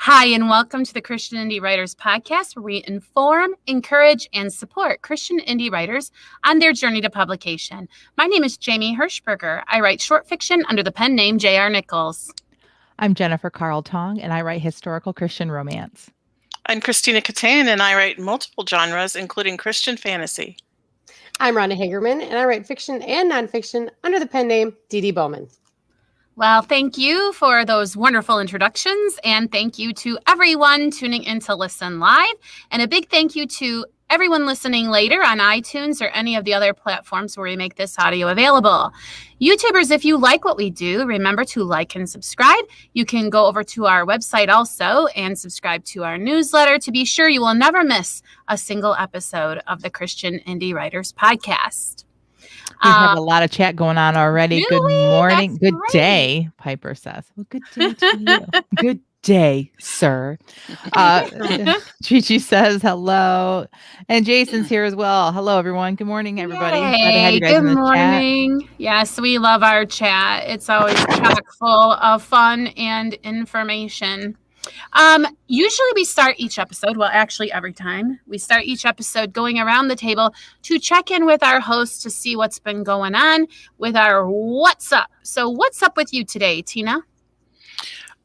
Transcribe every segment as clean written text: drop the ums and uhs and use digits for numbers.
Hi, and welcome to the Christian Indie Writers Podcast, where we inform, encourage, and support Christian indie writers on their journey to publication. My name is Jamie Hirschberger. I write short fiction under the pen name J.R. Nichols. I'm Jennifer Carl Tong, and I write historical Christian romance. I'm Christina Catane, and I write multiple genres, including Christian fantasy. I'm Rhonda Hagerman, and I write fiction and nonfiction under the pen name Dee Bowman. Well, thank you for those wonderful introductions, and thank you to everyone tuning in to listen live, and a big thank you to everyone listening later on iTunes or any of the other platforms where we make this audio available. YouTubers, if you like what we do, remember to like and subscribe. You can go over to our website also and subscribe to our newsletter to be sure you will never miss a single episode of the Christian Indie Writers Podcast. We have a lot of chat going on already. Really? Good morning. That's Good great. Day, Piper says. Well, good day to you. Good day, sir. Chichi says hello. And Jason's here as well. Hello, everyone. Good morning, everybody. Glad to have you guys Good in the morning. Chat. Yes, we love our chat. It's always chock full of fun and information. Usually we start each episode, well, actually every time we start each episode going around the table to check in with our hosts to see what's been going on with our What's Up. So what's up with you today, Tina?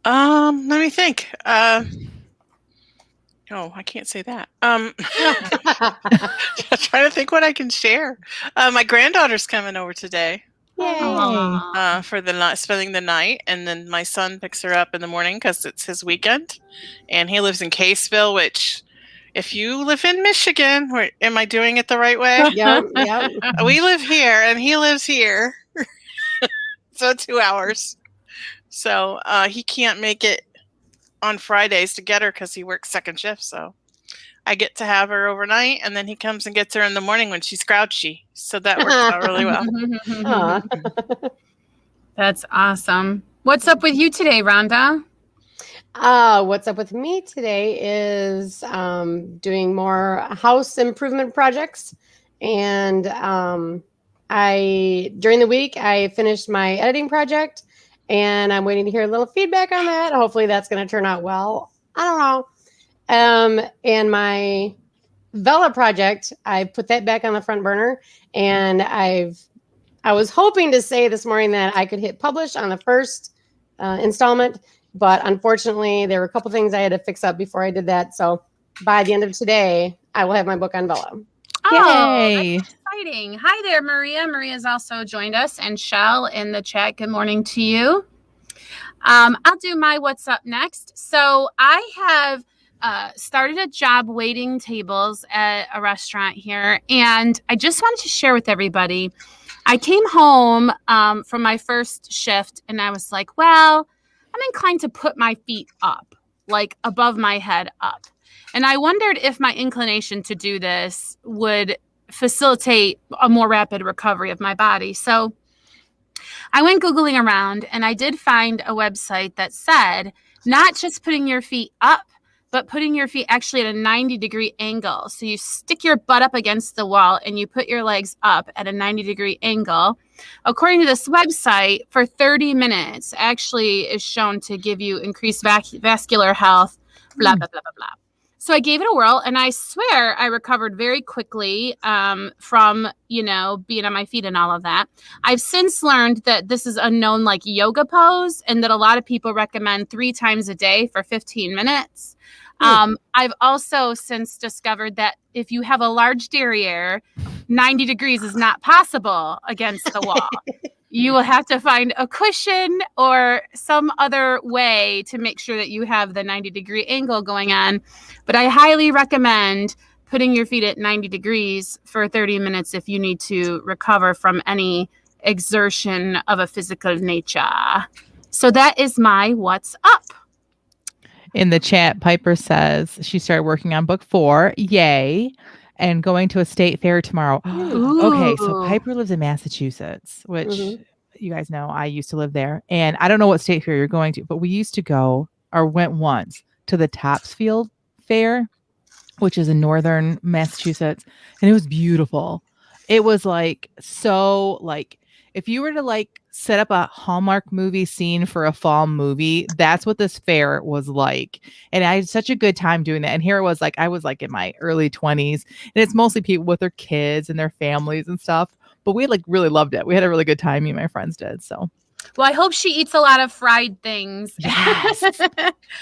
Let me think. I can't say that. I'm trying to think what I can share. My granddaughter's coming over today. Yay. For the night, spending the night, and then my son picks her up in the morning because it's his weekend, and he lives in Caseville. Which, if you live in Michigan, am I doing it the right way? Yeah. We live here, and he lives here, so 2 hours. So he can't make it on Fridays to get her because he works second shift. So I get to have her overnight, and then he comes and gets her in the morning when she's grouchy. So that works out really well. That's awesome. What's up with you today, Rhonda? What's up with me today is doing more house improvement projects. And during the week, I finished my editing project, and I'm waiting to hear a little feedback on that. Hopefully that's going to turn out well. I don't know. And my Vela project, I put that back on the front burner, and I was hoping to say this morning that I could hit publish on the first installment, but unfortunately there were a couple things I had to fix up before I did that. So by the end of today, I will have my book on Vela. Oh, Yay. that's exciting. Hi there, Maria. Maria's also joined us, and Shell in the chat. Good morning to you. I'll do my What's Up next. So I have started a job waiting tables at a restaurant here. And I just wanted to share with everybody, I came home from my first shift, and I was like, well, I'm inclined to put my feet up, like above my head up. And I wondered if my inclination to do this would facilitate a more rapid recovery of my body. So I went Googling around, and I did find a website that said not just putting your feet up, but putting your feet actually at a 90-degree angle. So you stick your butt up against the wall and you put your legs up at a 90-degree angle. According to this website, for 30 minutes actually is shown to give you increased vascular health, blah, blah, blah, blah, blah. So I gave it a whirl, and I swear I recovered very quickly from, being on my feet and all of that. I've since learned that this is a known like yoga pose, and that a lot of people recommend 3 times a day for 15 minutes. I've also since discovered that if you have a large derriere, 90 degrees is not possible against the wall. You will have to find a cushion or some other way to make sure that you have the 90-degree angle going on. But I highly recommend putting your feet at 90 degrees for 30 minutes if you need to recover from any exertion of a physical nature. So that is my What's Up. In the chat, Piper says she started working on book 4. Yay. And going to a state fair tomorrow. Okay, so Piper lives in Massachusetts, which you guys know I used to live there. And I don't know what state fair you're going to, but we used to go or went once to the Topsfield Fair, which is in northern Massachusetts. And it was beautiful. It was like, so like, if you were to like set up a Hallmark movie scene for a fall movie, that's what this fair was like. And I had such a good time doing that. And here it was like, I was like in my early 20s, and it's mostly people with their kids and their families and stuff. But we like really loved it. We had a really good time. Me and my friends did. So. Well, I hope she eats a lot of fried things. Yes.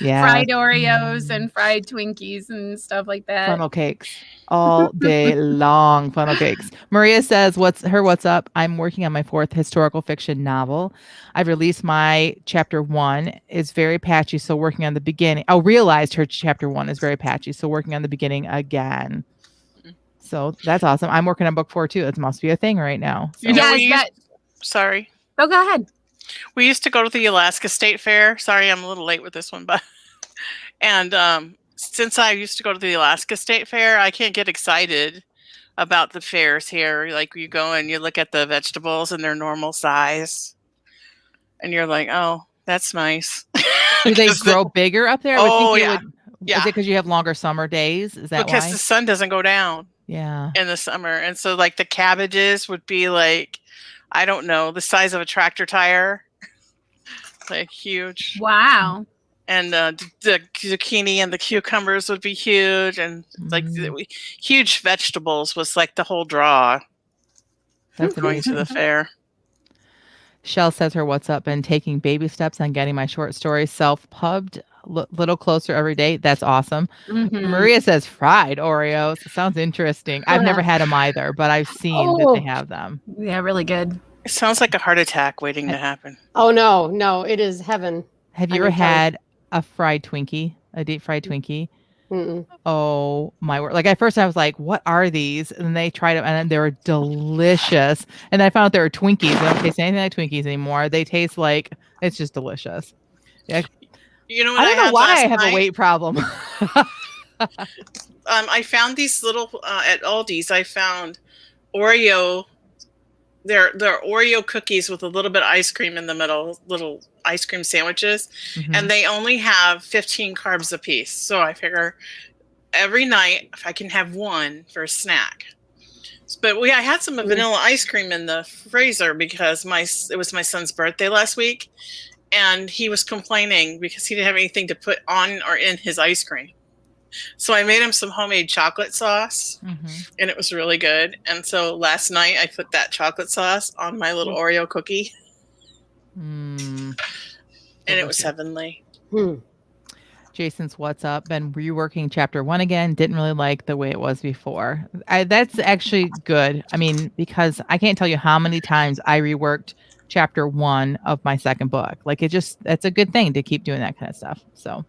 Yeah. Fried Oreos and fried Twinkies and stuff like that. Funnel cakes all day long. Funnel cakes. Maria says, what's up? I'm working on my 4th historical fiction novel. I've released my chapter 1 is very patchy. So working on the beginning. Oh, realized her chapter 1 is very patchy. So working on the beginning again. So that's awesome. I'm working on book 4 too. It must be a thing right now. So. Sorry. Oh, go ahead. We used to go to the Alaska State Fair. Sorry, I'm a little late with this one, but since I used to go to the Alaska State Fair, I can't get excited about the fairs here. Like you go and you look at the vegetables and their normal size, and you're like, "Oh, that's nice." Do they grow bigger up there? Oh, yeah. Is it because you have longer summer days? Is that because why? the sun doesn't go down? Yeah. In the summer, and so like the cabbages would be like, I don't know, the size of a tractor tire, like huge. Wow. And the zucchini and the cucumbers would be huge, and like huge vegetables was like the whole draw. That's going to the fair. Shell says her what's up and taking baby steps on getting my short story self-pubbed little closer every day. That's awesome. Mm-hmm. Maria says fried Oreos. Sounds interesting. I've never had them either, but I've seen that they have them. Yeah, really good. It sounds like a heart attack waiting to happen. Oh, no, it is heaven. Have you ever had a fried Twinkie, a deep fried Twinkie? Mm-mm. Oh my word. Like at first I was like, what are these? And they tried them and they were delicious. And I found out they were Twinkies. They don't taste anything like Twinkies anymore. They taste like, it's just delicious. Yeah. You know what I don't know why I have night? A weight problem. I found these little, at Aldi's, I found Oreo. They're Oreo cookies with a little bit of ice cream in the middle, little ice cream sandwiches. Mm-hmm. And they only have 15 carbs a piece. So I figure every night if I can have one for a snack. But I had some vanilla ice cream in the freezer because it was my son's birthday last week. And he was complaining because he didn't have anything to put on or in his ice cream. So I made him some homemade chocolate sauce, and it was really good. And so last night I put that chocolate sauce on my little Oreo cookie, and it was heavenly. Jason's what's up? Been reworking chapter 1 again. Didn't really like the way it was before. That's actually good. I mean, because I can't tell you how many times I reworked chapter 1 of my second book. Like that's a good thing to keep doing that kind of stuff. So.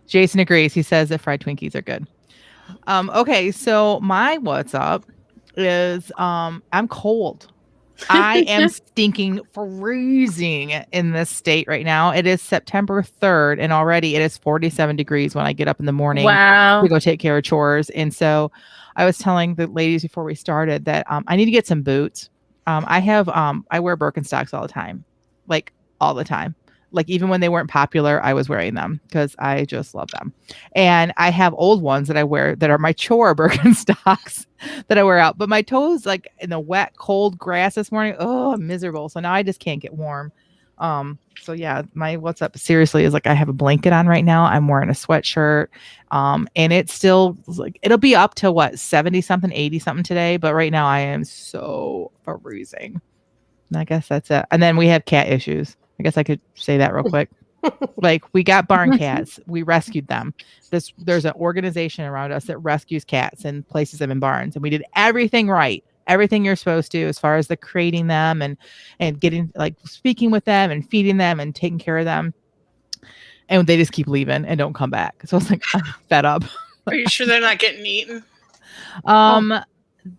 Jason agrees. He says that fried Twinkies are good. Okay, so my what's up is I'm cold. I am stinking freezing in this state right now. It is September 3rd, and already it is 47 degrees when I get up in the morning to go take care of chores. And so I was telling the ladies before we started that I need to get some boots. I wear Birkenstocks all the time, like all the time. Like even when they weren't popular, I was wearing them because I just love them. And I have old ones that I wear that are my chore Birkenstocks that I wear out. But my toes, like in the wet, cold grass this morning, I'm miserable. So now I just can't get warm. So yeah, my what's up seriously is like I have a blanket on right now. I'm wearing a sweatshirt. And it's still like it'll be up to 70 something, 80 something today. But right now I am so freezing. And I guess that's it. And then we have cat issues. I guess I could say that real quick. Like we got barn cats. We rescued them. There's an organization around us that rescues cats and places them in barns. And we did everything right. Everything you're supposed to as far as the creating them and getting like speaking with them and feeding them and taking care of them. And they just keep leaving and don't come back. So I was like, I'm fed up. Are you sure they're not getting eaten?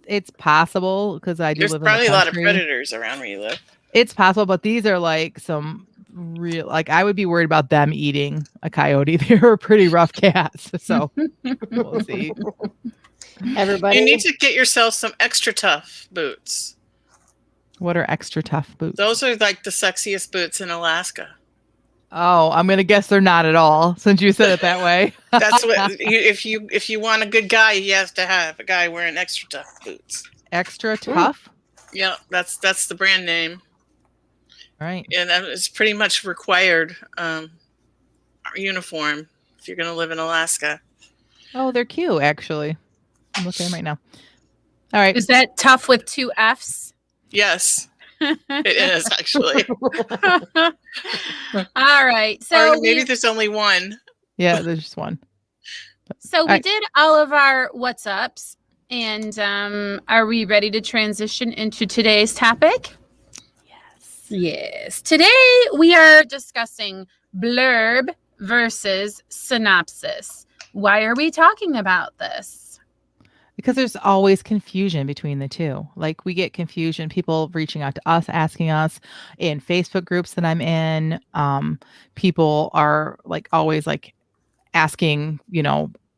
It's possible because I do There's live probably in the a lot of country. predators around where you live. It's possible, but these are like some real, like I would be worried about them eating a coyote. They were pretty rough cats. So we'll see. Everybody. You need to get yourself some extra tough boots. What are extra tough boots? Those are like the sexiest boots in Alaska. Oh, I'm going to guess they're not at all since you said it that way. That's what, if you want a good guy, you have to have a guy wearing extra tough boots. Extra tough? Yeah, that's the brand name. Right. And that is pretty much required uniform if you're going to live in Alaska. Oh, they're cute, actually. I'm looking at them right now. All right. Is that tough with 2 Fs? Yes, it is actually. All right. So Or maybe there's only one. Yeah, there's just one. So we did all of our what's ups, and are we ready to transition into today's topic? Yes. Yes. Today we are discussing blurb versus synopsis. Why are we talking about this? Because there's always confusion between the two. Like we get confusion, people reaching out to us, asking us in Facebook groups that I'm in. People are like always like asking,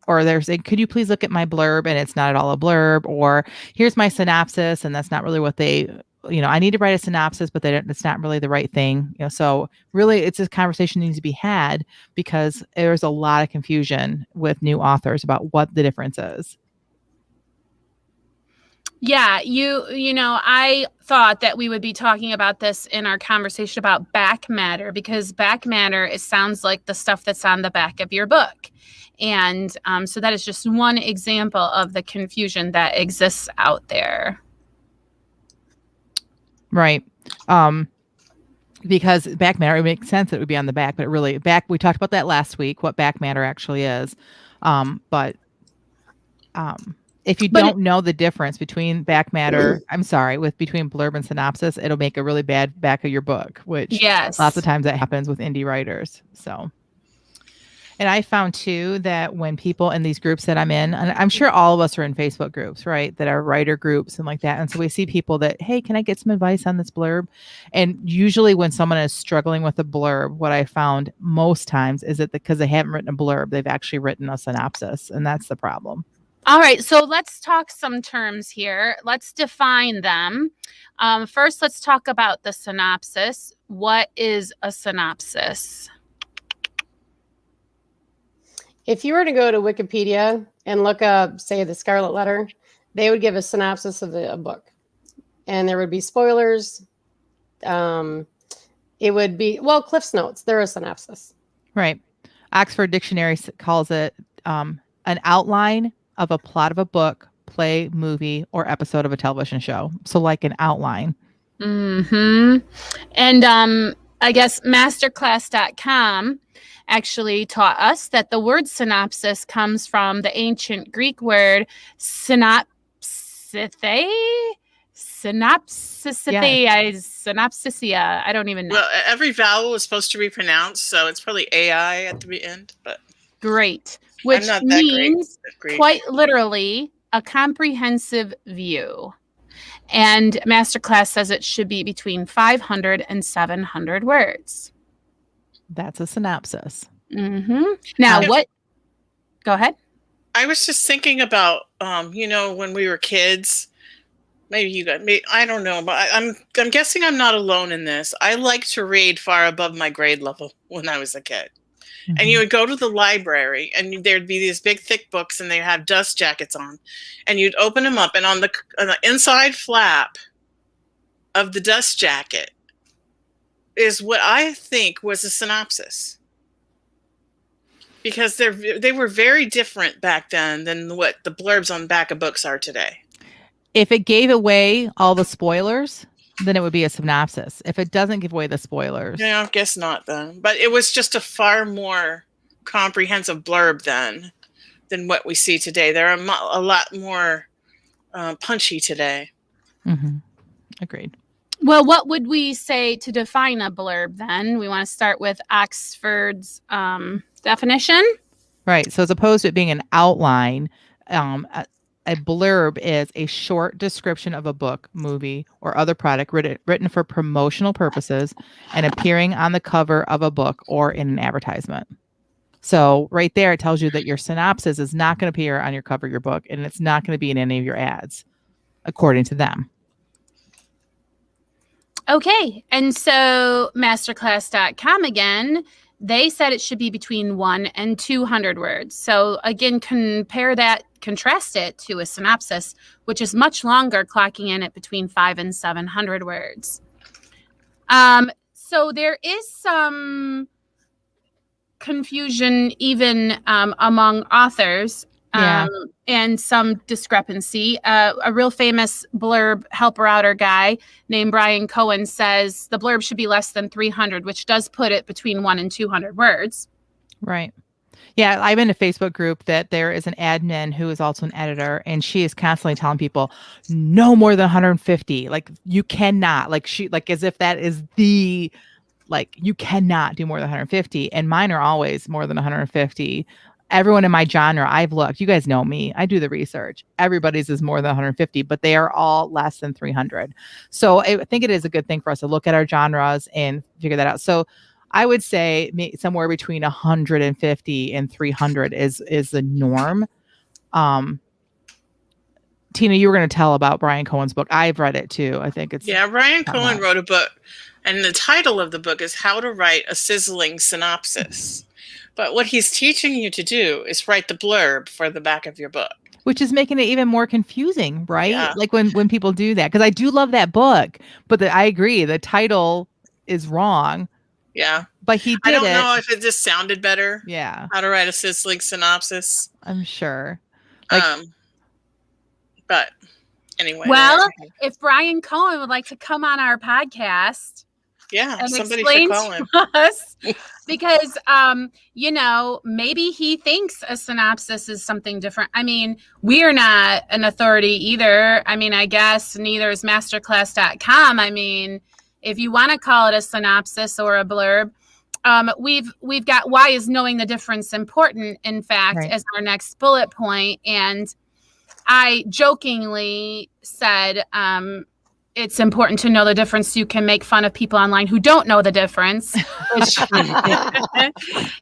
or they're saying, could you please look at my blurb? And it's not at all a blurb, or here's my synopsis. And that's not really what they, I need to write a synopsis, but it's not really the right thing. So really it's a conversation that needs to be had because there's a lot of confusion with new authors about what the difference is. Yeah, I thought that we would be talking about this in our conversation about back matter, because back matter, it sounds like the stuff that's on the back of your book. And so that is just one example of the confusion that exists out there. Right. Because back matter, it makes sense that it would be on the back, but we talked about that last week, what back matter actually is. If you don't know the difference between back matter, between blurb and synopsis, it'll make a really bad back of your book, which lots of times that happens with indie writers. So, and I found too that when people in these groups that I'm in, and I'm sure all of us are in Facebook groups, right, that are writer groups and like that. And so we see people that, hey, can I get some advice on this blurb? And usually when someone is struggling with a blurb, what I found most times is that because they haven't written a blurb, they've actually written a synopsis. And that's the problem. All right, so let's talk some terms here. Let's define them. First, let's talk about the synopsis. What is a synopsis? If you were to go to Wikipedia and look up, say, the Scarlet Letter, they would give a synopsis of a book. And there would be spoilers. It would be, Cliff's Notes. They're a synopsis. Right. Oxford Dictionary calls it an outline of a plot of a book, play, movie, or episode of a television show. So like an outline. Mm-hmm. And I guess masterclass.com actually taught us that the word synopsis comes from the ancient Greek word synopsithe. Synopsisia. I don't even know. Well, every vowel is supposed to be pronounced, so it's probably AI at the end. But great. Which means quite literally a comprehensive view. And Masterclass says it should be between 500 and 700 words. That's a synopsis. Mm-hmm. Now, what? Go ahead. I was just thinking about, when we were kids. Maybe you got me. I don't know, but I'm guessing I'm not alone in this. I liked to read far above my grade level when I was a kid. Mm-hmm. And you would go to the library and there'd be these big thick books and they have dust jackets on, and you'd open them up, and on the inside flap of the dust jacket is what I think was a synopsis, because they were very different back then than what the blurbs on the back of books are today. If it gave away all the spoilers, then it would be a synopsis. If it doesn't give away the spoilers. Yeah, I guess not then. But it was just a far more comprehensive blurb then than what we see today. They're a lot more punchy today. Mm-hmm. Agreed. Well, what would we say to define a blurb then? We want to start with Oxford's definition. Right. So as opposed to it being an outline, a blurb is a short description of a book, movie, or other product written for promotional purposes and appearing on the cover of a book or in an advertisement. So right there, it tells you that your synopsis is not going to appear on your cover of your book, and it's not going to be in any of your ads, according to them. Okay. And so masterclass.com again They said it should be between 1 and 200 words. So again, contrast it to a synopsis, which is much longer, clocking in at between 500 and 700 words. So there is some confusion even among authors. And some discrepancy. A real famous blurb helper-outer guy named Brian Cohen says the blurb should be less than 300, which does put it between 1 and 200 words. Right. Yeah, I'm in a Facebook group that there is an admin who is also an editor, and she is constantly telling people no more than 150. Like, you cannot, as if that is the, you cannot do more than 150. And mine are always more than 150. Everyone in my genre, I've looked, you guys know me, I do the research. Everybody's is more than 150, but they are all less than 300. So I think it is a good thing for us to look at our genres and figure that out. So I would say somewhere between 150 and 300 is the norm. Tina, you were going to tell about Brian Cohen's book. I've read it too. I think it's... Yeah, Brian Cohen wrote a book, and the title of the book is How to Write a Sizzling Synopsis. But what he's teaching you to do is write the blurb for the back of your book. Which is making it even more confusing, right? Yeah. Like when people do that. Because I do love that book, but I agree, the title is wrong. Yeah. But he did I don't know if it just sounded better. Yeah. How to write a sizzling synopsis. I'm sure. But anyway. Well, if Brian Cohen would like to come on our podcast... Yeah, and somebody explain should call him. to us, because maybe he thinks a synopsis is something different. I mean, we are not an authority either. I mean, I guess neither is masterclass.com. I mean, if you want to call it a synopsis or a blurb, we've got why is knowing the difference important, in fact, as our next bullet point. And I jokingly said, it's important to know the difference. You can make fun of people online who don't know the difference, which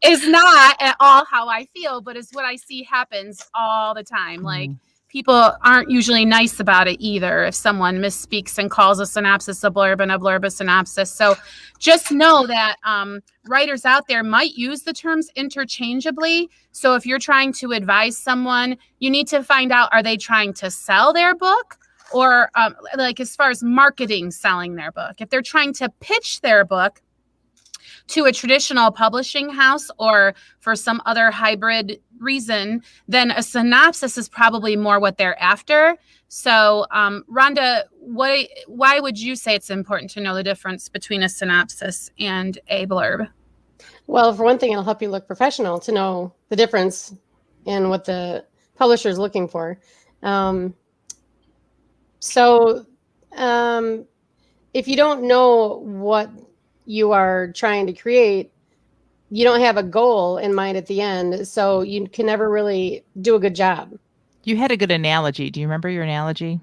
is not at all how I feel, but is what I see happens all the time. Like, people aren't usually nice about it either if someone misspeaks and calls a synopsis a blurb and a blurb a synopsis. So just know that writers out there might use the terms interchangeably. So if you're trying to advise someone, you need to find out, are they trying to sell their book? Or as far as marketing, selling their book. If they're trying to pitch their book to a traditional publishing house or for some other hybrid reason, then a synopsis is probably more what they're after. So, Rhonda, why would you say it's important to know the difference between a synopsis and a blurb? Well, for one thing, it'll help you look professional to know the difference in what the publisher is looking for. So if you don't know what you are trying to create, you don't have a goal in mind at the end. So you can never really do a good job. You had a good analogy. Do you remember your analogy?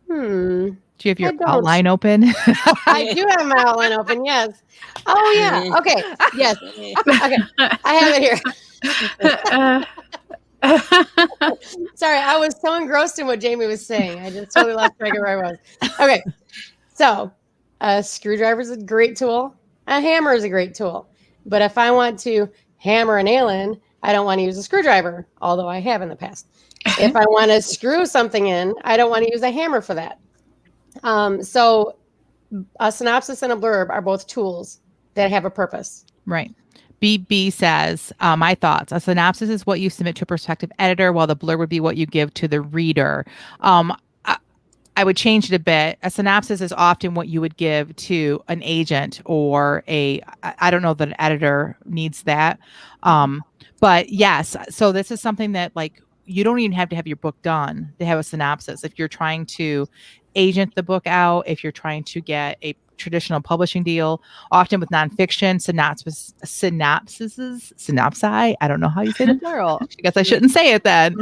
Do you have your outline open? I do have my outline open, yes. Oh, yeah. Okay. Yes. Okay. I have it here. Sorry, I was so engrossed in what Jamie was saying. I just totally lost track of where I was. Okay, so a screwdriver is a great tool. A hammer is a great tool. But if I want to hammer a nail in, I don't want to use a screwdriver, although I have in the past. If I want to screw something in, I don't want to use a hammer for that. So a synopsis and a blurb are both tools that have a purpose. Right. BB says, my thoughts. A synopsis is what you submit to a prospective editor, while the blurb would be what you give to the reader. I would change it a bit. A synopsis is often what you would give to an agent or I don't know that an editor needs that. But yes, so this is something that you don't even have to have your book done to have a synopsis. If you're trying to agent the book out, if you're trying to get a traditional publishing deal, often with nonfiction, synopsi. I don't know how you say the plural. I guess I shouldn't say it then.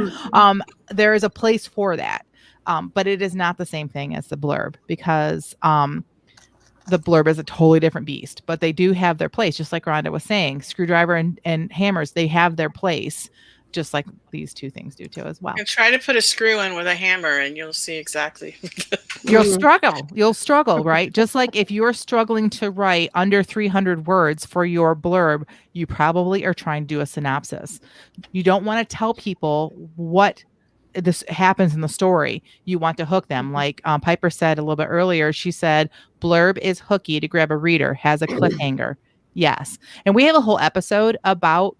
There is a place for that. But it is not the same thing as the blurb, because the blurb is a totally different beast, but they do have their place. Just like Rhonda was saying, screwdriver and hammers, they have their place just like these two things do too as well. And try to put a screw in with a hammer and you'll see exactly. You'll struggle, right? Just like if you're struggling to write under 300 words for your blurb, you probably are trying to do a synopsis. You don't want to tell people what this happens in the story. You want to hook them. Like Piper said a little bit earlier, she said, blurb is hooky to grab a reader, has a cliffhanger. Yes. And we have a whole episode about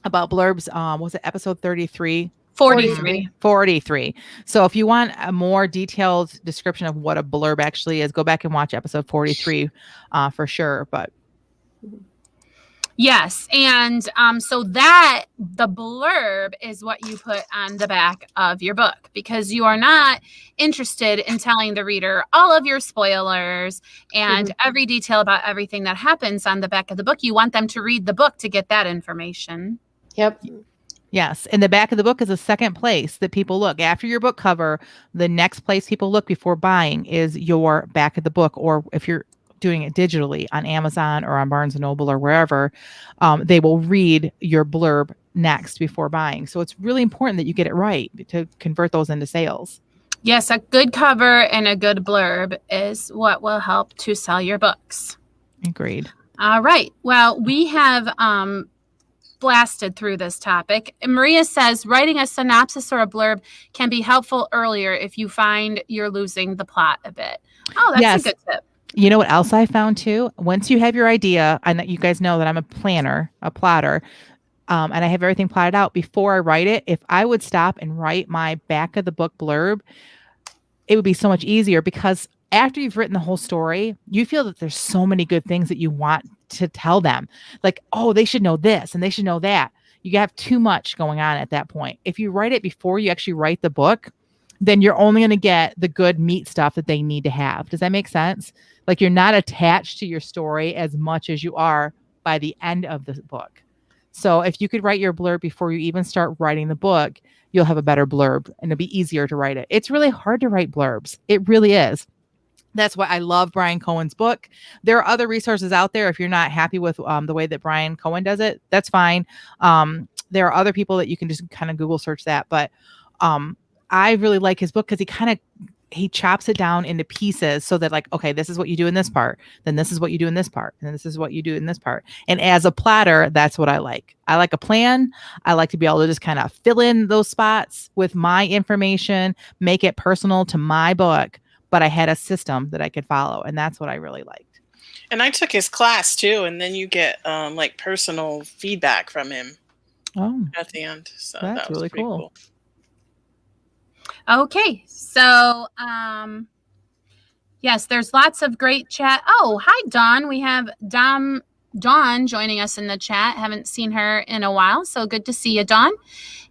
blurbs. Was it episode 33? 43. So if you want a more detailed description of what a blurb actually is, go back and watch episode 43 for sure. But yes. And so that the blurb is what you put on the back of your book, because you are not interested in telling the reader all of your spoilers and every detail about everything that happens on the back of the book. You want them to read the book to get that information. Yep. Yes. And the back of the book is the second place that people look. After your book cover, the next place people look before buying is your back of the book. Or if you're doing it digitally on Amazon or on Barnes & Noble or wherever, they will read your blurb next before buying. So it's really important that you get it right to convert those into sales. Yes, a good cover and a good blurb is what will help to sell your books. Agreed. All right. Well, we have blasted through this topic. Maria says writing a synopsis or a blurb can be helpful earlier if you find you're losing the plot a bit. Oh, that's a good tip. You know what else I found too? Once you have your idea, and you guys know that I'm a planner, a plotter, and I have everything plotted out before I write it. If I would stop and write my back of the book blurb, it would be so much easier, because after you've written the whole story, you feel that there's so many good things that you want to tell them. Like, oh, they should know this and they should know that. You have too much going on at that point. If you write it before you actually write the book, then you're only going to get the good meat stuff that they need to have. Does that make sense? Like, you're not attached to your story as much as you are by the end of the book. So if you could write your blurb before you even start writing the book, you'll have a better blurb and it'll be easier to write it. It's really hard to write blurbs. It really is. That's why I love Brian Cohen's book. There are other resources out there. If you're not happy with the way that Brian Cohen does it, that's fine. There are other people that you can just kind of Google search that. But I really like his book because he chops it down into pieces so that, like, okay, this is what you do in this part. Then this is what you do in this part. And then this is what you do in this part. And as a plotter, that's what I like. I like a plan. I like to be able to just kind of fill in those spots with my information, make it personal to my book. But I had a system that I could follow, and that's what I really liked. And I took his class too, and then you get like personal feedback from him at the end. So that's that was really cool. Okay, so yes, there's lots of great chat. Oh, hi, Dawn. We have Dawn joining us in the chat. Haven't seen her in a while, so good to see you, Dawn.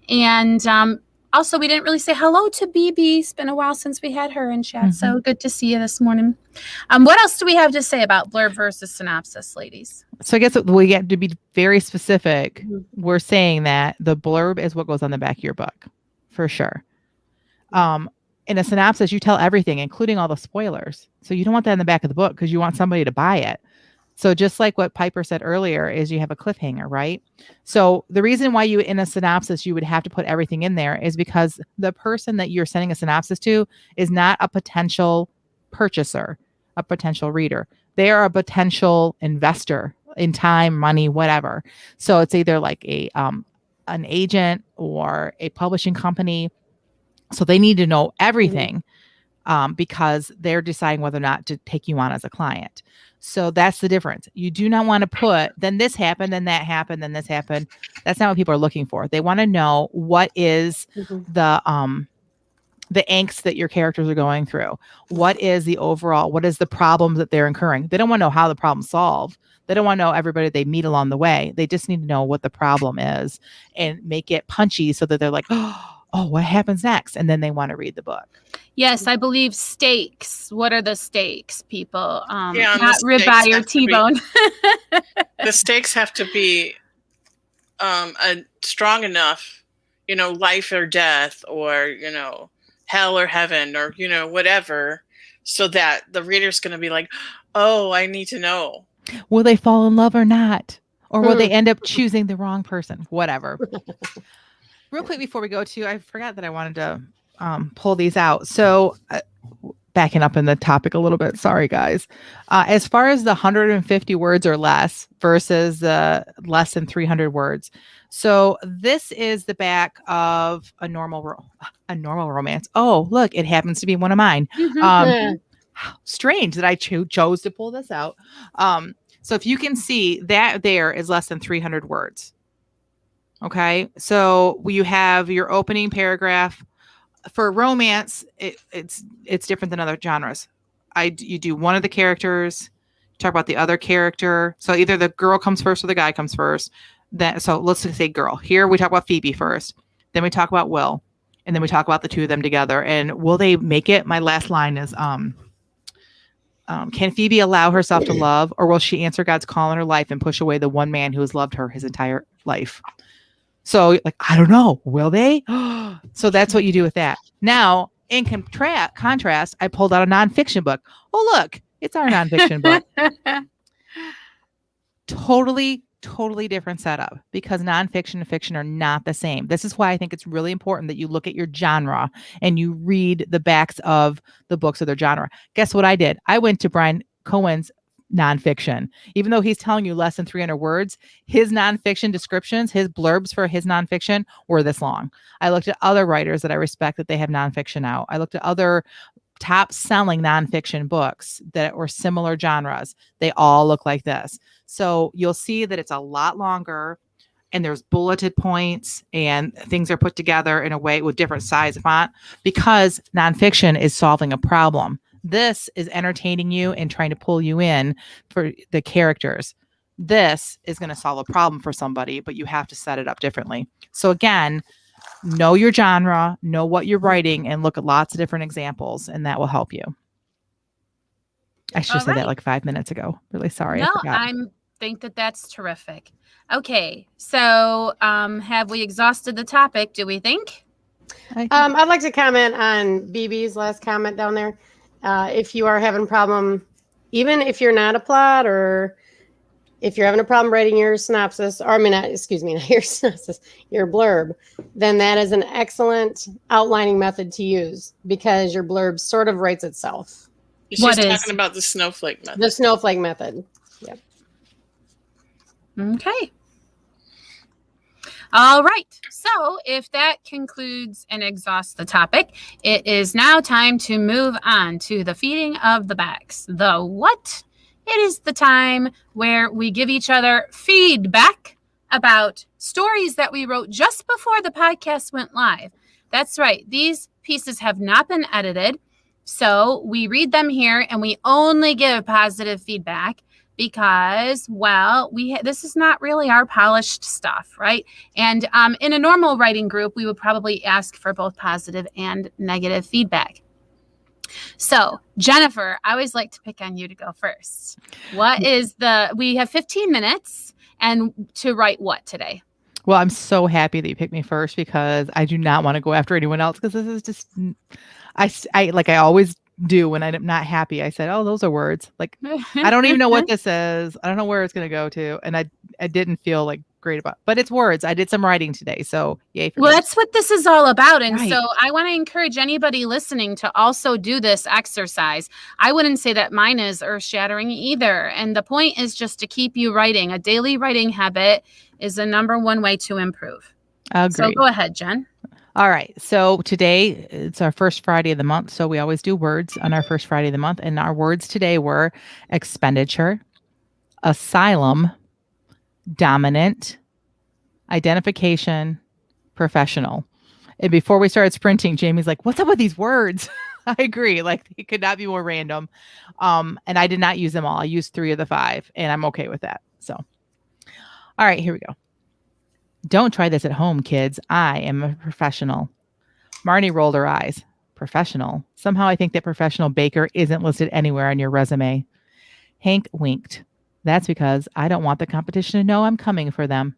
And also, we didn't really say hello to BB. It's been a while since we had her in chat, so good to see you this morning. What else do we have to say about blurb versus synopsis, ladies? So I guess we have to be very specific. We're saying that the blurb is what goes on the back of your book, for sure. In a synopsis, you tell everything, including all the spoilers. So you don't want that in the back of the book because you want somebody to buy it. So just like what Piper said earlier is you have a cliffhanger, right? So the reason why you, in a synopsis, you would have to put everything in there is because the person that you're sending a synopsis to is not a potential purchaser, a potential reader. They are a potential investor in time, money, whatever. So it's either like an agent or a publishing company. So they need to know everything because they're deciding whether or not to take you on as a client. So that's the difference. You do not want to put, then this happened, then that happened, then this happened. That's not what people are looking for. They want to know what is the angst that your characters are going through. What is the overall, what is the problems that they're incurring? They don't want to know how the problem's solved. They don't want to know everybody they meet along the way. They just need to know what the problem is and make it punchy so that they're like, oh, what happens next? And then they want to read the book. Yes, I believe stakes. What are the stakes, people? Not ribeye or T-bone. The stakes have to be strong enough, life or death, or, hell or heaven, or, whatever, so that the reader's going to be like, oh, I need to know. Will they fall in love or not? Or will they end up choosing the wrong person? Whatever. real quick before we go to, I forgot that I wanted to pull these out. So backing up in the topic a little bit. Sorry, guys. As far as the 150 words or less versus the less than 300 words. So this is the back of a normal romance. Oh, look, it happens to be one of mine. Strange that I chose to pull this out. So if you can see that there is less than 300 words. Okay. So you have your opening paragraph. For romance, it's different than other genres. You do one of the characters, talk about the other character. So either the girl comes first or the guy comes first. So let's just say girl. Here we talk about Phoebe first. Then we talk about Will. And then we talk about the two of them together. And will they make it? My last line is can Phoebe allow herself to love, or will she answer God's call in her life and push away the one man who has loved her his entire life? So, like, I don't know. Will they? So that's what you do with that. Now, in contrast, I pulled out a nonfiction book. Oh, look, it's our nonfiction book. Totally different setup, because nonfiction and fiction are not the same. This is why I think it's really important that you look at your genre and you read the backs of the books of their genre. Guess what I did? I went to Brian Cohen's nonfiction. Even though he's telling you less than 300 words, his nonfiction descriptions, his blurbs for his nonfiction were this long. I looked at other writers that I respect that they have nonfiction out. I looked at other top selling nonfiction books that were similar genres. They all look like this. So you'll see that it's a lot longer, and there's bulleted points and things are put together in a way with different size font, because nonfiction is solving a problem. This is entertaining you and trying to pull you in for the characters. This is going to solve a problem for somebody, but you have to set it up differently. So again, know your genre, know what you're writing, and look at lots of different examples, and that will help you. I should have said that like 5 minutes ago. Really sorry. No, I think that's terrific. Okay, so have we exhausted the topic, do we think? I'd like to comment on BB's last comment down there. If you are having a problem, even if you're not a plot, or if you're having a problem writing your synopsis, or not your synopsis, your blurb, then that is an excellent outlining method to use, because your blurb sort of writes itself. She's talking about the snowflake method. The snowflake method. Yep. Okay. All right. So if that concludes and exhausts the topic, it is now time to move on to the feeding of the backs. The what? It is the time where we give each other feedback about stories that we wrote just before the podcast went live. That's right. These pieces have not been edited. So we read them here and we only give positive feedback, because, well, this is not really our polished stuff, right? And in a normal writing group, we would probably ask for both positive and negative feedback. So, Jennifer, I always like to pick on you to go first. We have 15 minutes and to write what today? Well, I'm so happy that you picked me first, because I do not want to go after anyone else, because this is just, I like I always do when I'm not happy. I said, oh, those are words. Like, I don't even know what this is. I don't know where it's going to go to. And I didn't feel like great about, but it's words. I did some writing today. So yay for me. That's what this is all about. And Right. So I want to encourage anybody listening to also do this exercise. I wouldn't say that mine is earth shattering either. And the point is just to keep you writing. A daily writing habit is the number one way to improve. Agreed. So go ahead, Jen. All right. So today it's our first Friday of the month. So we always do words on our first Friday of the month. And our words today were expenditure, asylum, dominant, identification, professional. And before we started sprinting, Jamie's like, what's up with these words? I agree. Like, it could not be more random. And I did not use them all. I used 3 of the 5, and I'm okay with that. So, all right, here we go. Don't try this at home, kids. I am a professional. Marnie rolled her eyes. Professional. Somehow I think that professional baker isn't listed anywhere on your resume. Hank winked. That's because I don't want the competition to know I'm coming for them.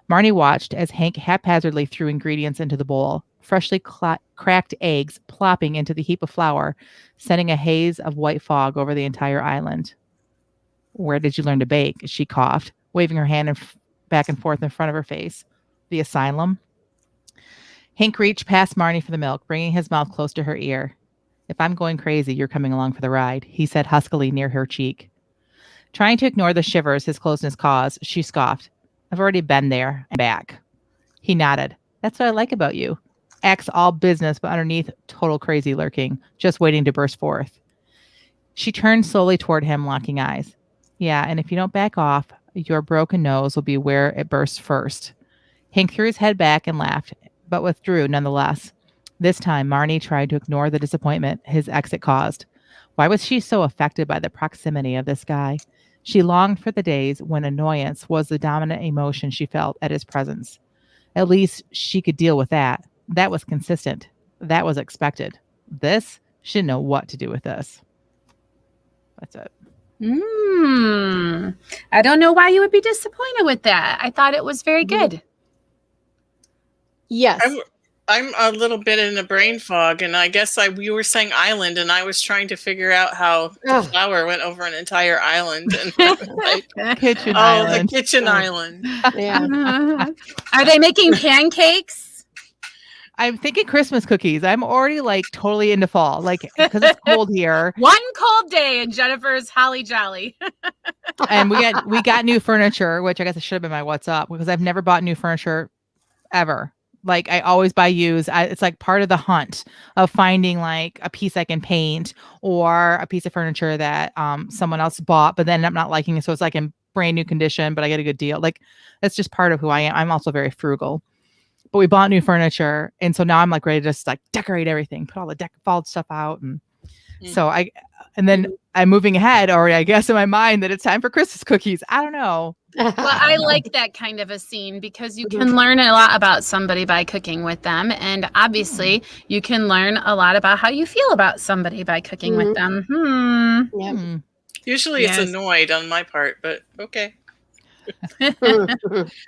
Marnie watched as Hank haphazardly threw ingredients into the bowl, freshly cracked eggs plopping into the heap of flour, sending a haze of white fog over the entire island. Where did you learn to bake? She coughed, waving her hand back and forth in front of her face. The asylum. Hank reached past Marnie for the milk, bringing his mouth close to her ear. If I'm going crazy, you're coming along for the ride, he said huskily near her cheek. Trying to ignore the shivers his closeness caused, she scoffed. I've already been there and back. He nodded. That's what I like about you. Acts all business, but underneath, total crazy lurking, just waiting to burst forth. She turned slowly toward him, locking eyes. Yeah, and if you don't back off, your broken nose will be where it bursts first. Hank threw his head back and laughed, but withdrew nonetheless. This time, Marnie tried to ignore the disappointment his exit caused. Why was she so affected by the proximity of this guy? She longed for the days when annoyance was the dominant emotion she felt at his presence. At least she could deal with that. That was consistent. That was expected. This, she didn't know what to do with this. That's it. I don't know why you would be disappointed with that. I thought it was very good. Yes. I'm a little bit in a brain fog, and I guess you were saying island, and I was trying to figure out how the flour went over an entire island. And Kitchen island. The kitchen island. Yeah. Are they making pancakes? I'm thinking Christmas cookies. I'm already totally into fall, because it's cold here. One cold day and Jennifer's holly jolly. And we got new furniture, which I guess it should have been my what's up, because I've never bought new furniture ever. I always buy used. It's part of the hunt of finding a piece I can paint or a piece of furniture that someone else bought, but then I'm not liking it. So it's in brand new condition, but I get a good deal. That's just part of who I am. I'm also very frugal. But we bought new furniture, and so now I'm ready to just decorate everything, put all the fall stuff out, and so I'm moving ahead already. I guess in my mind that it's time for Christmas cookies. I don't know. Well, I like that kind of a scene because you can learn a lot about somebody by cooking with them, and obviously you can learn a lot about how you feel about somebody by cooking with them. Yep. Usually it's annoyed on my part, but okay.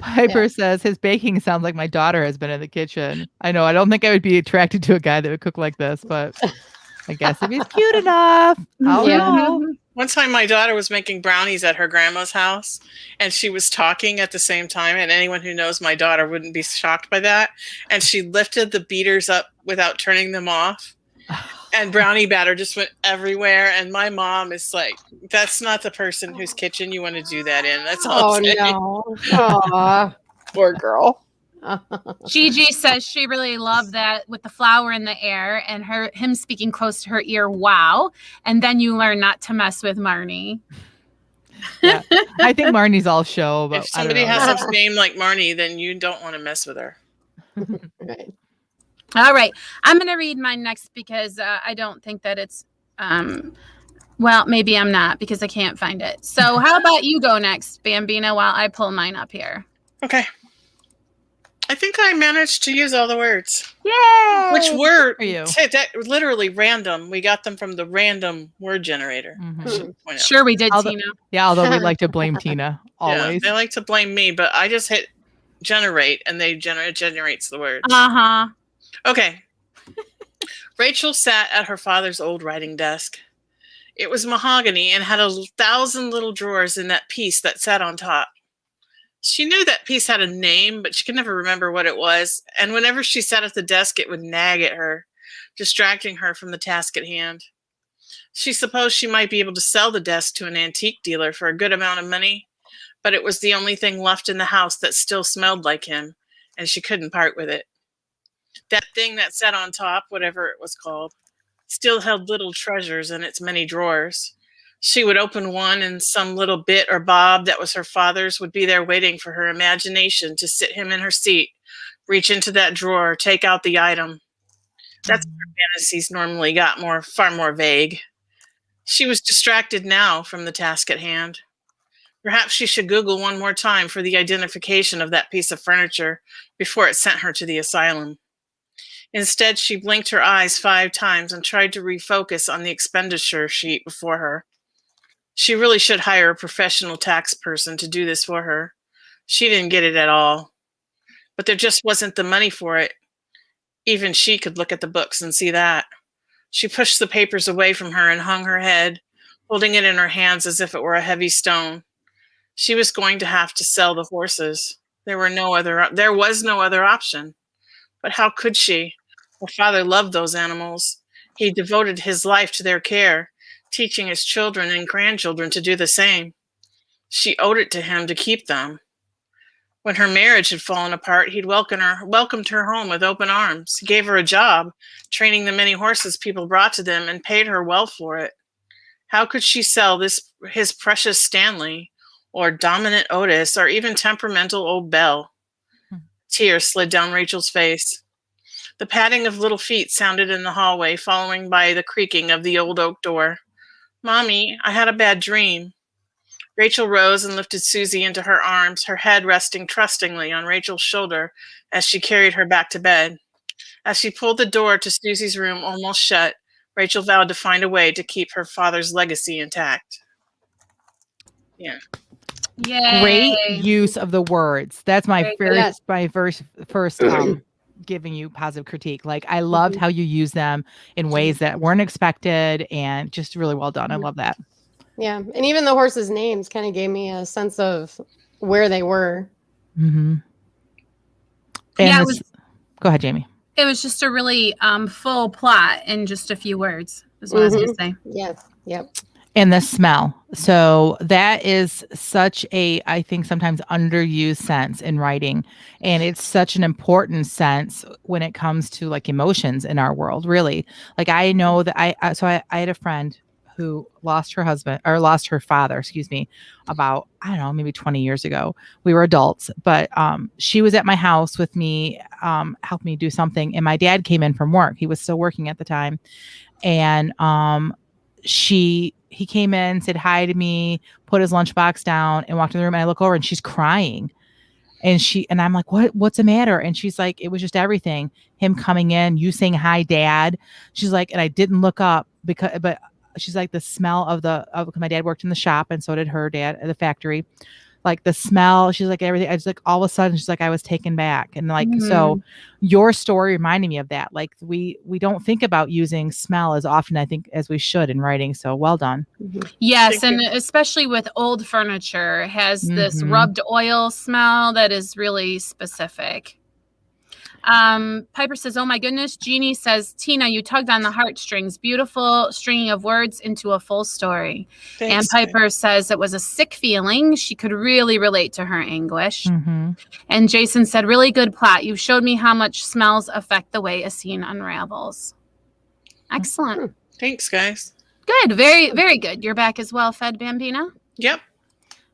Piper says his baking sounds like my daughter has been in the kitchen. I know. I don't think I would be attracted to a guy that would cook like this, but I guess if he's cute enough. I'll know. One time my daughter was making brownies at her grandma's house, and she was talking at the same time, and anyone who knows my daughter wouldn't be shocked by that. And she lifted the beaters up without turning them off, and brownie batter just went everywhere. And my mom is like, that's not the person whose kitchen you want to do that in. That's all I'm saying. No. Aw. Poor girl. Gigi says she really loved that with the flower in the air and him speaking close to her ear. Wow. And then you learn not to mess with Marnie. Yeah. I think Marnie's all show, but if somebody has a name like Marnie, then you don't want to mess with her. Right. All right. I'm going to read mine next because I don't think that it's, well, maybe I'm not because I can't find it. So how about you go next, Bambina, while I pull mine up here? Okay. I think I managed to use all the words. Yay! Which were that literally random. We got them from the random word generator. Sure we did, Tina. Yeah, although we like to blame Tina always. Yeah, they like to blame me, but I just hit generate and they generates the words. Uh-huh. Okay. Rachel sat at her father's old writing desk. It was mahogany and had 1,000 little drawers in that piece that sat on top. She knew that piece had a name, but she could never remember what it was. And whenever she sat at the desk, it would nag at her, distracting her from the task at hand. She supposed she might be able to sell the desk to an antique dealer for a good amount of money, but it was the only thing left in the house that still smelled like him, and she couldn't part with it. That thing that sat on top, whatever it was called, still held little treasures in its many drawers. She would open one and some little bit or bob that was her father's would be there waiting for her imagination to sit him in her seat, reach into that drawer, take out the item. That's where fantasies normally got far more vague. She was distracted now from the task at hand. Perhaps she should Google one more time for the identification of that piece of furniture before it sent her to the asylum. Instead, she blinked her eyes 5 times and tried to refocus on the expenditure sheet before her. She really should hire a professional tax person to do this for her. She didn't get it at all. But there just wasn't the money for it. Even she could look at the books and see that. She pushed the papers away from her and hung her head, holding it in her hands as if it were a heavy stone. She was going to have to sell the horses. There was no other option. But how could she? Her father loved those animals. He devoted his life to their care, teaching his children and grandchildren to do the same. She owed it to him to keep them. When her marriage had fallen apart, he'd welcomed her home with open arms. He gave her a job, training the many horses people brought to them, and paid her well for it. How could she sell his precious Stanley, or dominant Otis, or even temperamental old Belle? Tears slid down Rachel's face. The padding of little feet sounded in the hallway, following by the creaking of the old oak door. Mommy, I had a bad dream. Rachel rose and lifted Susie into her arms, her head resting trustingly on Rachel's shoulder as she carried her back to bed. As she pulled the door to Susie's room almost shut, Rachel vowed to find a way to keep her father's legacy intact. Yeah. Yay. Great use of the words. That's my first giving you positive critique. Like, I loved how you use them in ways that weren't expected, and just really well done. I love that. Yeah. And even the horses' names kind of gave me a sense of where they were. Mm-hmm. And go ahead, Jamie. It was just a really full plot in just a few words, is what I was going to say. Yes. Yep. And the smell. So that is such a, I think, sometimes underused sense in writing. And it's such an important sense when it comes to like emotions in our world, really. Like, I know that I had a friend who lost her father, about, I don't know, maybe 20 years ago. We were adults, but she was at my house with me, helped me do something. And my dad came in from work. He was still working at the time. And he came in, said hi to me, put his lunchbox down, and walked in the room. And I look over and she's crying. And I'm like, what's the matter? And she's like, it was just everything. Him coming in, you saying hi, Dad. She's like, and I didn't look up but she's like, the smell of my dad worked in the shop, and so did her dad at the factory. Like, the smell, she's like, everything. I was like, all of a sudden, she's like, I was taken back. And like, so your story reminded me of that. Like, we don't think about using smell as often, I think, as we should in writing. So well done. Yes. And especially with old furniture, it has this rubbed oil smell that is really specific. Piper says, oh my goodness. Jeannie says, Tina, you tugged on the heartstrings. Beautiful stringing of words into a full story. Thanks, and Piper says it was a sick feeling. She could really relate to her anguish. And Jason said, really good plot. You showed me how much smells affect the way a scene unravels. Excellent. Thanks, guys. Good. Very, very good. You're back as well, Fed Bambina? Yep.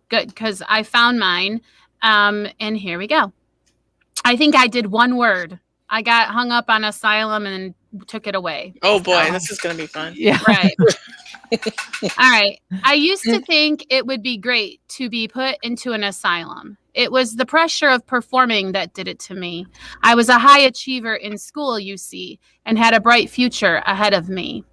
Good, because I found mine. And here we go. I think I did one word. I got hung up on asylum and took it away. Oh boy, this is going to be fun. Yeah. Right. All right. I used to think it would be great to be put into an asylum. It was the pressure of performing that did it to me. I was a high achiever in school, you see, and had a bright future ahead of me.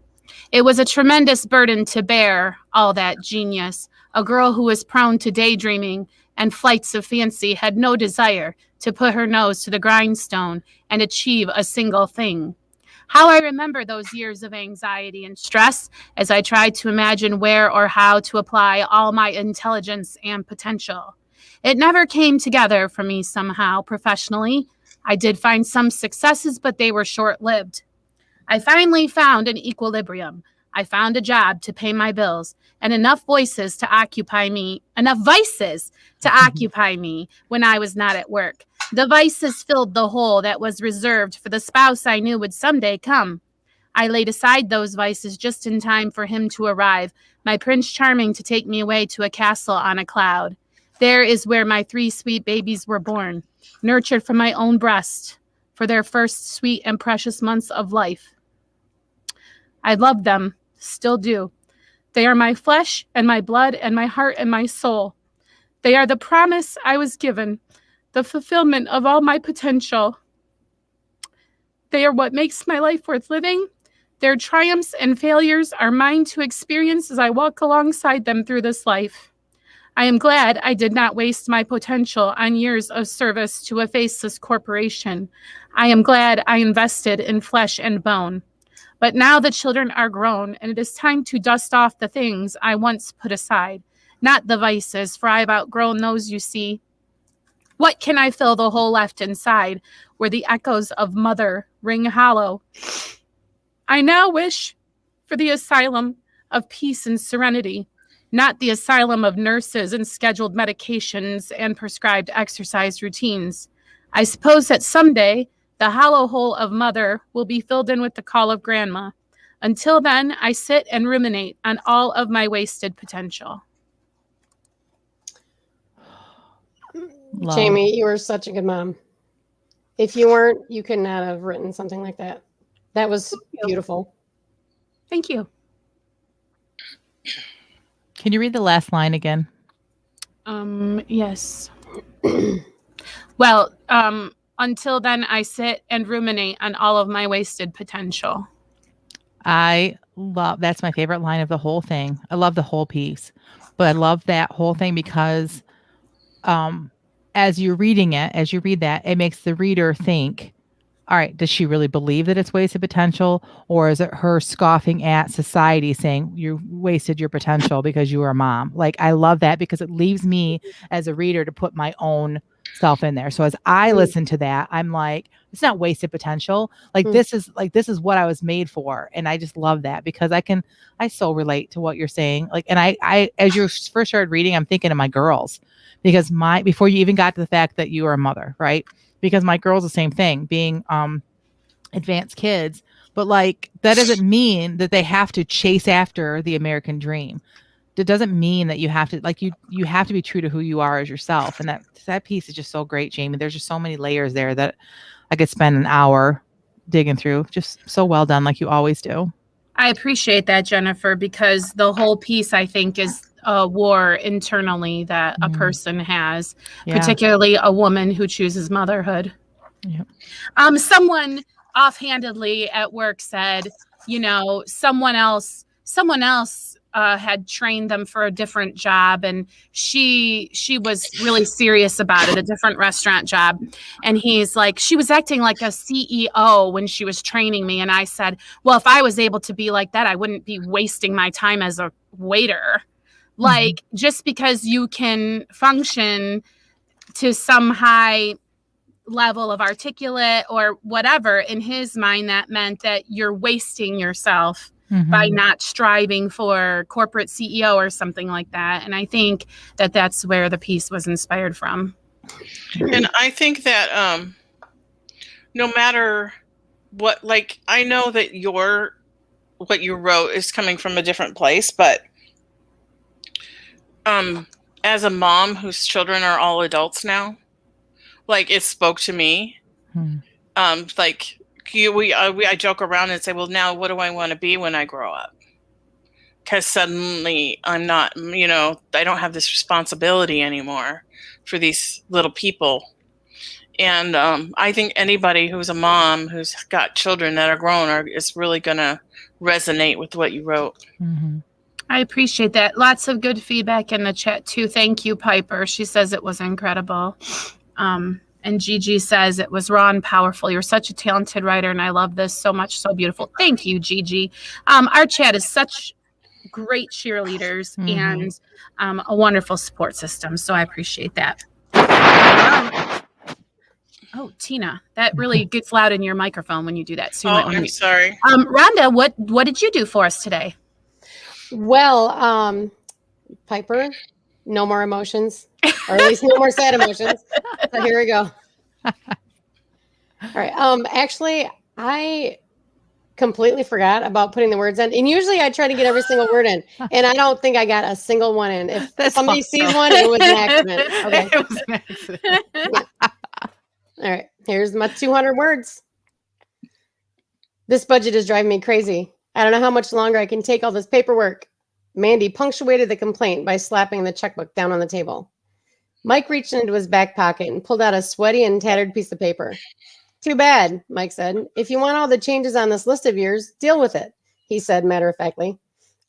It was a tremendous burden to bear, all that genius. A girl who was prone to daydreaming and flights of fancy had no desire to put her nose to the grindstone and achieve a single thing. How I remember those years of anxiety and stress as I tried to imagine where or how to apply all my intelligence and potential. It never came together for me somehow professionally. I did find some successes, but they were short-lived. I finally found an equilibrium. I found a job to pay my bills and enough vices to occupy me when I was not at work. The vices filled the hole that was reserved for the spouse I knew would someday come. I laid aside those vices just in time for him to arrive, my Prince Charming to take me away to a castle on a cloud. There is where my 3 sweet babies were born, nurtured from my own breast for their first sweet and precious months of life. I love them, still do. They are my flesh and my blood and my heart and my soul. They are the promise I was given, the fulfillment of all my potential. They are what makes my life worth living. Their triumphs and failures are mine to experience as I walk alongside them through this life. I am glad I did not waste my potential on years of service to a faceless corporation. I am glad I invested in flesh and bone. But now the children are grown, and it is time to dust off the things I once put aside. Not the vices, for I've outgrown those, you see. What can I fill the hole left inside where the echoes of mother ring hollow? I now wish for the asylum of peace and serenity, not the asylum of nurses and scheduled medications and prescribed exercise routines. I suppose that someday the hollow hole of mother will be filled in with the call of grandma. Until then, I sit and ruminate on all of my wasted potential. Love. Jamie, you were such a good mom. If you weren't, you could not have written something like that. That was beautiful. Thank you. Can you read the last line again? Yes. Well, until then, I sit and ruminate on all of my wasted potential. That's my favorite line of the whole thing. I love the whole piece, but I love that whole thing because as you read that, it makes the reader think, all right, does she really believe that it's wasted potential? Or is it her scoffing at society saying you wasted your potential because you were a mom? Like, I love that because it leaves me as a reader to put my own self in there. So as I listen to that, I'm like, it's not wasted potential. Like this is what I was made for. And I just love that because I so relate to what you're saying. Like, and I as you first started reading, I'm thinking of my girls because before you even got to the fact that you were a mother, right? Because my girls, the same thing, being advanced kids, but like that doesn't mean that they have to chase after the American dream. It doesn't mean that you have to you have to be true to who you are as yourself. And that piece is just so great, Jamie. There's just so many layers there that I could spend an hour digging through. Just so well done, like you always do. I appreciate that, Jennifer, because the whole piece, I think, is a war internally that a person has, particularly a woman who chooses motherhood. Yeah. Someone offhandedly at work said, someone else had trained them for a different job, and she was really serious about it, a different restaurant job. And he's like, she was acting like a CEO when she was training me. And I said, well, if I was able to be like that, I wouldn't be wasting my time as a waiter. Like, just because you can function to some high level of articulate or whatever, in his mind, that meant that you're wasting yourself by not striving for corporate CEO or something like that. And I think that that's where the piece was inspired from. And I think that no matter what, like, I know that what you wrote is coming from a different place, but as a mom whose children are all adults now, like, it spoke to me. Like, I joke around and say, well, now what do I want to be when I grow up? Because suddenly I'm not, I don't have this responsibility anymore for these little people. And I think anybody who's a mom who's got children that are grown is really going to resonate with what you wrote. I appreciate that. Lots of good feedback in the chat too. Thank you, Piper. She says it was incredible. And Gigi says it was raw and powerful. You're such a talented writer, and I love this so much. So beautiful. Thank you, Gigi. Our chat is such great cheerleaders and a wonderful support system. So I appreciate that. Oh, Tina, that really gets loud in your microphone when you do that. So I'm sorry. Rhonda, what did you do for us today? Well, Piper, no more emotions, or at least no more sad emotions. So here we go. All right. Actually, I completely forgot about putting the words in. And usually I try to get every single word in. And I don't think I got a single one in. If somebody sees one, it was an accident. Okay. It was an accident. All right. Here's my 200 words. This budget is driving me crazy. I don't know how much longer I can take all this paperwork. Mandy punctuated the complaint by slapping the checkbook down on the table. Mike reached into his back pocket and pulled out a sweaty and tattered piece of paper. Too bad, Mike said. If you want all the changes on this list of yours, deal with it, he said matter-of-factly.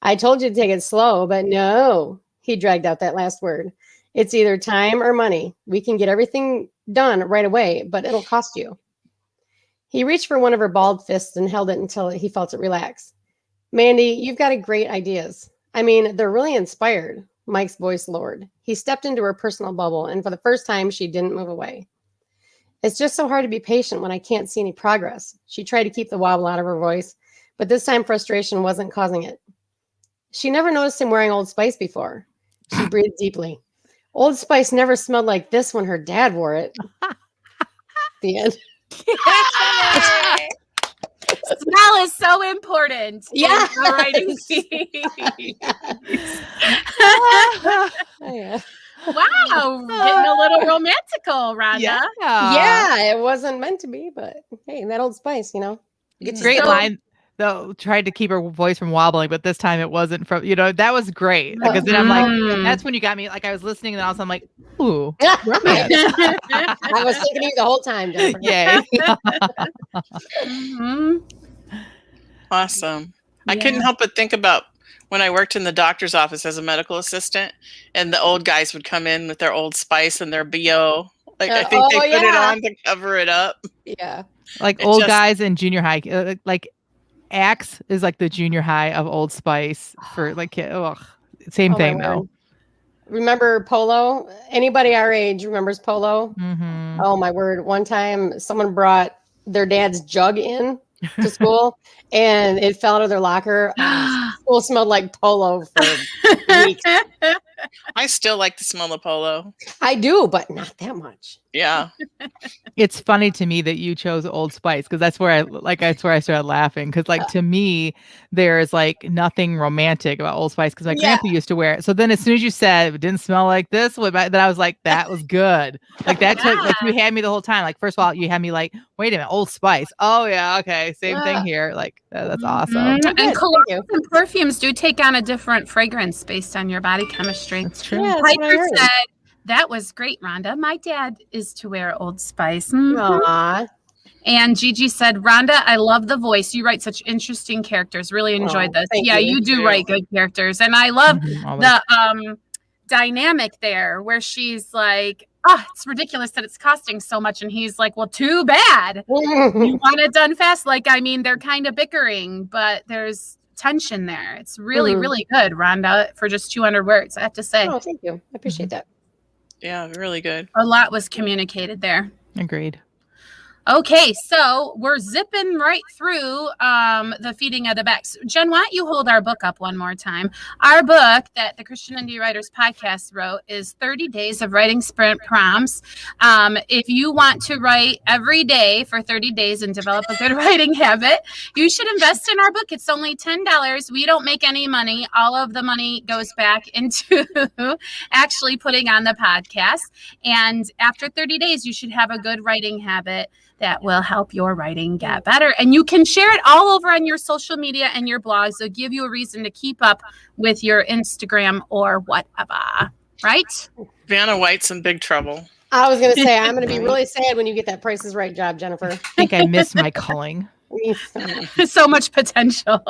I told you to take it slow, but no, he dragged out that last word. It's either time or money. We can get everything done right away, but it'll cost you. He reached for one of her balled fists and held it until he felt it relax. Mandy, you've got great ideas. I mean, they're really inspired. Mike's voice lowered. He stepped into her personal bubble, and for the first time, she didn't move away. It's just so hard to be patient when I can't see any progress. She tried to keep the wobble out of her voice, but this time frustration wasn't causing it. She never noticed him wearing Old Spice before. She breathed deeply. Old Spice never smelled like this when her dad wore it. The end. Smell is so important. Yeah. In the writing Yeah. Wow, getting a little romantical, Rhonda. Yeah, it wasn't meant to be, but hey, that Old Spice, Great line. Though tried to keep her voice from wobbling, but this time it wasn't from, that was great. Because then I'm like, that's when you got me. Like I was listening and also I'm like, ooh, romance. I was thinking of you the whole time, Jennifer. Yay. Awesome. I couldn't help but think about when I worked in the doctor's office as a medical assistant, and the old guys would come in with their Old Spice and their BO. Like I think they put it on to cover it up. Yeah. Like old guys in junior high, like Axe is like the junior high of Old Spice for like same thing though. Remember Polo? Anybody our age remembers Polo? Mm-hmm. Oh my word. One time someone brought their dad's jug in to school and it fell out of their locker. School smelled like Polo for weeks. I still like the smell of Polo. I do, but not that much. Yeah. It's funny to me that you chose Old Spice because that's where I started laughing because like to me there's like nothing romantic about Old Spice because my grandpa used to wear it. So then as soon as you said it didn't smell like this, then I was like that was good. Like that's like you had me the whole time. Like first of all you had me like wait a minute Old Spice. Oh yeah, okay, same thing here. Like that's awesome. And colognes and perfumes do take on a different fragrance based on your body chemistry. That's true. Yeah, Piper said that was great, Rhonda. My dad is to wear Old Spice. Aww. And Gigi said, Rhonda, I love the voice. You write such interesting characters. Really enjoyed this. Yeah, you do write good characters. And I love the dynamic there where she's like, oh, it's ridiculous that it's costing so much. And he's like, well, too bad. You want it done fast. Like, I mean, they're kind of bickering, but there's tension there. It's really, really good, Rhonda, for just 200 words, I have to say. Oh, thank you. I appreciate that. Yeah, really good. A lot was communicated there. Agreed. Okay, so we're zipping right through the feeding of the Becks. Jen, why don't you hold our book up one more time? Our book that the Christian Indie Writers Podcast wrote is 30 Days of Writing Sprint Prompts. If you want to write every day for 30 days and develop a good writing habit, you should invest in our book. It's only $10. We don't make any money. All of the money goes back into actually putting on the podcast. And after 30 days, you should have a good writing habit that will help your writing get better. And you can share it all over on your social media and your blogs. It'll give you a reason to keep up with your Instagram or whatever, right? Vanna White's in big trouble. I was going to say, I'm going to be really sad when you get that Price is Right job, Jennifer. I think I missed my culling. So much potential.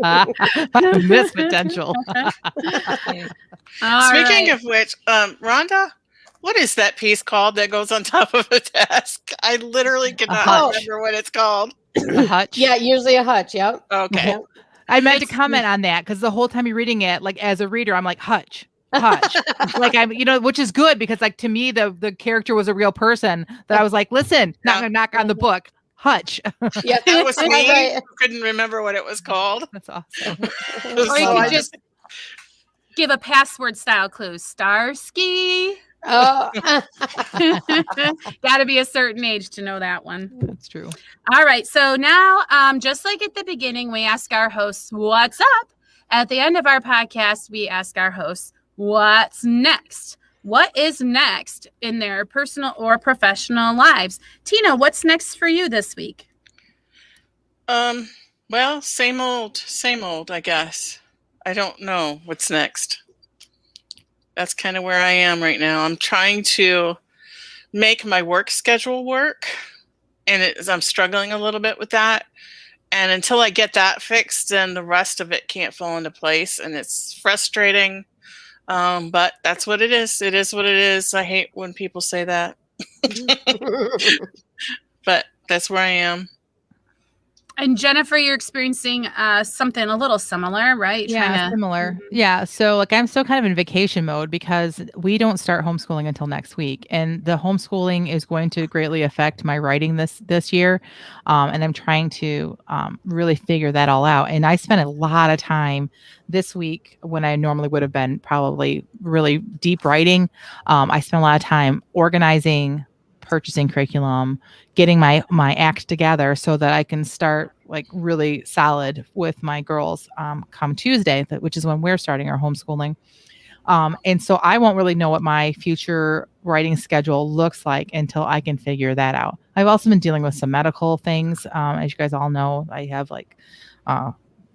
I miss potential. Speaking of which, Rhonda, what is that piece called that goes on top of a desk? I literally cannot remember what it's called. A hutch? Yeah, usually a hutch. Yep. Okay. Yep. I meant to comment on that because the whole time you're reading it, like as a reader, I'm like, hutch. Like I'm, which is good because like to me, the character was a real person that I was like, listen, not gonna knock on the book. Hutch. Yeah, that was me. Right. Couldn't remember what it was called. That's awesome. Or you could just give a password style clue. Starsky. Oh. Got to be a certain age to know that one. That's true. All right. So now, just like at the beginning, we ask our hosts, what's up? At the end of our podcast, we ask our hosts, what's next? What is next in their personal or professional lives? Tina, what's next for you this week? Well, same old, I guess. I don't know what's next. That's kind of where I am right now. I'm trying to make my work schedule work, and I'm struggling a little bit with that. And until I get that fixed, then the rest of it can't fall into place, and it's frustrating. But that's what it is. It is what it is. I hate when people say that. But that's where I am. And Jennifer, you're experiencing something a little similar, right? Yeah, similar. Yeah. So like I'm still kind of in vacation mode because we don't start homeschooling until next week. And the homeschooling is going to greatly affect my writing this year. And I'm trying to really figure that all out. And I spent a lot of time this week when I normally would have been probably really deep writing. I spent a lot of time organizing, purchasing curriculum, getting my act together so that I can start like really solid with my girls come Tuesday, which is when we're starting our homeschooling. And so I won't really know what my future writing schedule looks like until I can figure that out. I've also been dealing with some medical things. As you guys all know, I have like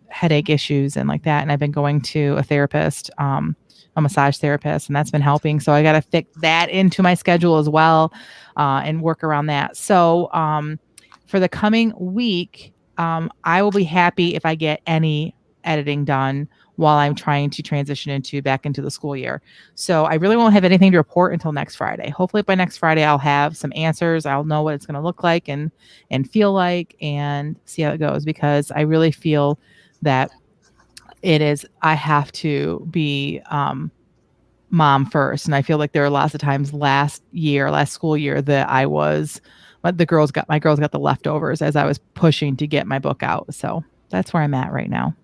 headache issues and like that. And I've been going to a therapist, a massage therapist, and that's been helping. So I got to fit that into my schedule as well and work around that. So for the coming week, I will be happy if I get any editing done while I'm trying to transition back into the school year. So I really won't have anything to report until next Friday. Hopefully by next Friday, I'll have some answers. I'll know what it's going to look like and feel like and see how it goes, because I really feel that I have to be mom first. And I feel like there are lots of times last school year that my girls got the leftovers as I was pushing to get my book out. So that's where I'm at right now.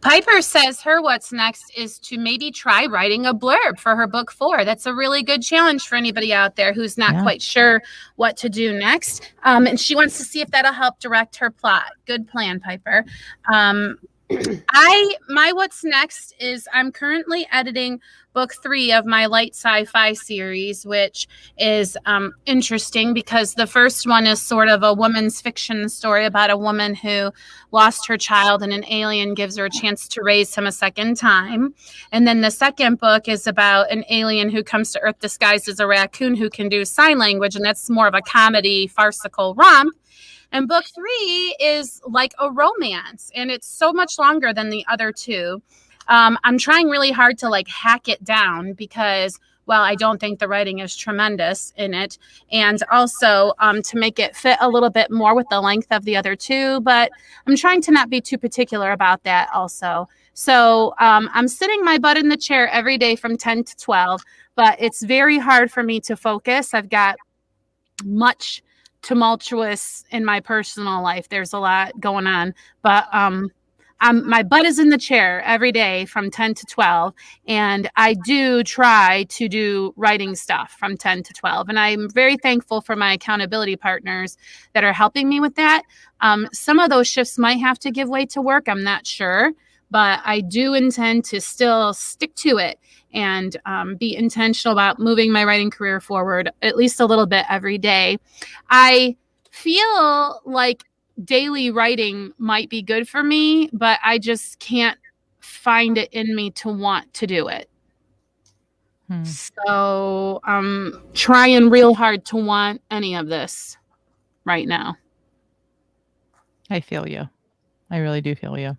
Piper says her what's next is to maybe try writing a blurb for her book 4. That's a really good challenge for anybody out there who's not quite sure what to do next. And she wants to see if that'll help direct her plot. Good plan, Piper. My what's next is I'm currently editing book 3 of my light sci-fi series, which is interesting because the first one is sort of a woman's fiction story about a woman who lost her child and an alien gives her a chance to raise him a second time. And then the second book is about an alien who comes to Earth disguised as a raccoon who can do sign language, and that's more of a comedy, farcical romp. And book 3 is like a romance, and it's so much longer than the other two. I'm trying really hard to like hack it down because, well, I don't think the writing is tremendous in it. And also to make it fit a little bit more with the length of the other two. But I'm trying to not be too particular about that also. So I'm sitting my butt in the chair every day from 10 to 12, but it's very hard for me to focus. I've got much tumultuous in my personal life. There's a lot going on, but my butt is in the chair every day from 10 to 12, and I do try to do writing stuff from 10 to 12, and I'm very thankful for my accountability partners that are helping me with that. Some of those shifts might have to give way to work. I'm not sure, but I do intend to still stick to it and be intentional about moving my writing career forward at least a little bit every day. I feel like daily writing might be good for me, but I just can't find it in me to want to do it. So I'm trying real hard to want any of this right now. I feel you. I really do feel you.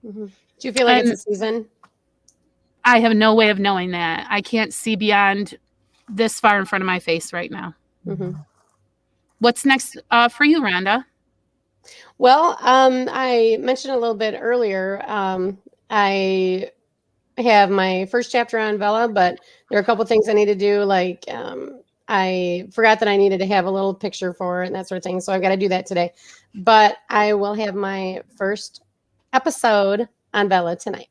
Mm-hmm. Do you feel like it's a season? I have no way of knowing that. I can't see beyond this far in front of my face right now. Mm-hmm. What's next for you, Rhonda? Well, I mentioned a little bit earlier. I have my first chapter on Vela, but there are a couple things I need to do. Like I forgot that I needed to have a little picture for it and that sort of thing. So I've got to do that today. But I will have my first episode on Vela tonight.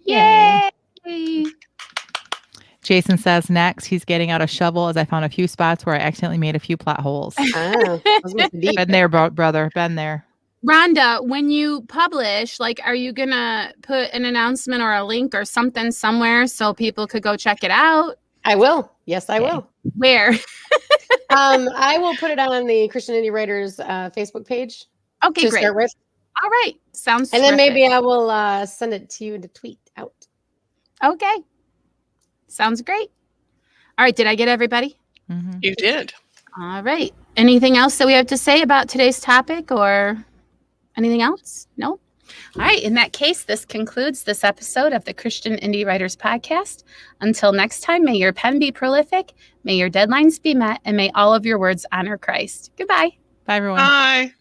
Yay! Jason says next, he's getting out a shovel as I found a few spots where I accidentally made a few plot holes. Oh, those must be deep. Been there, brother. Been there. Rhonda, when you publish, like, are you going to put an announcement or a link or something somewhere so people could go check it out? I will. Yes, I will. Where? I will put it on the Christian Indie Writers Facebook page. Okay, great. Start with. All right. Sounds And terrific. then maybe I will send it to you to tweet out. Okay. Sounds great. All right. Did I get everybody? Mm-hmm. You did. All right. Anything else that we have to say about today's topic or anything else? No? All right. In that case, this concludes this episode of the Christian Indie Writers Podcast. Until next time, may your pen be prolific, may your deadlines be met, and may all of your words honor Christ. Goodbye. Bye, everyone. Bye.